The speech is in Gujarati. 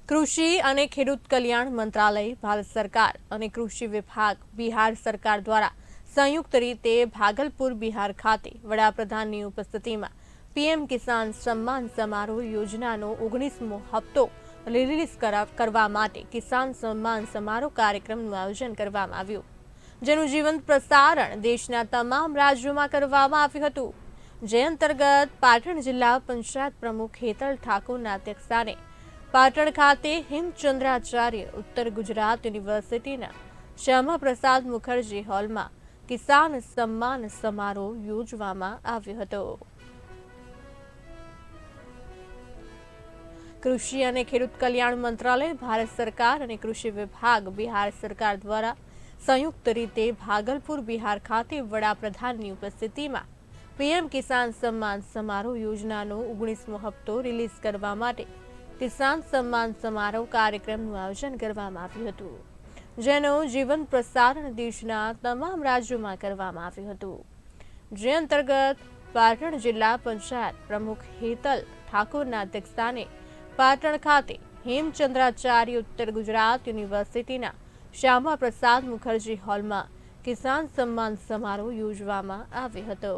કૃષિ અને ખેડૂત કલ્યાણ મંત્રાલય ભારત સરકાર અને કૃષિ વિભાગ બિહાર સરકાર દ્વારા સંયુક્ત રીતે ભાગલપુર બિહાર ખાતે વડાપ્રધાનની ઉપસ્થિતિમાં પીએમ કિસાન સન્માન સમારોહ યોજનાનો 19મો હપ્તો રિલીઝ કરવા માટે કિસાન સન્માન સમારોહ કાર્યક્રમનું આયોજન કરવામાં આવ્યું, જેનું જીવંત પ્રસારણ દેશના તમામ રાજ્યોમાં કરવામાં આવ્યું હતું। જે અંતર્ગત પાટણ જિલ્લા પંચાયત પ્રમુખ હેતલ ઠાકોરના અધ્યક્ષસ્થાને પાટણ ખાતે હેમચંદ્રાચાર્ય ઉત્તર ગુજરાત યુનિવર્સિટીના શ્યામા પ્રસાદ મુખર્જી હોલમાં કિસાન સન્માન સમારોહ યોજવામાં આવ્યો હતો। કૃષિ અને ખેડૂત કલ્યાણ મંત્રાલય ભારત સરકાર અને કૃષિ વિભાગ બિહાર સરકાર દ્વારા સંયુક્ત રીતે ભાગલપુર બિહાર ખાતે વડાપ્રધાનની ઉપસ્થિતિમાં પીએમ કિસાન સન્માન સમારોહ યોજનાનો 19મો હપ્તો રિલીઝ કરવા માટે કિસાન સન્માન સમારોહ કાર્યક્રમનું આયોજન કરવામાં આવ્યું હતું, જેનું જીવંત પ્રસારણ દેશના તમામ રાજ્યોમાં કરવામાં આવ્યું હતું। જે અંતર્ગત પાટણ જિલ્લા પંચાયત પ્રમુખ હેતલ ઠાકોરના અધ્યક્ષસ્થાને પાટણ ખાતે હેમચંદ્રાચાર્ય ઉત્તર ગુજરાત યુનિવર્સિટીના શ્યામા પ્રસાદ મુખર્જી હોલમાં કિસાન સન્માન સમારોહ યોજવામાં આવ્યો હતો।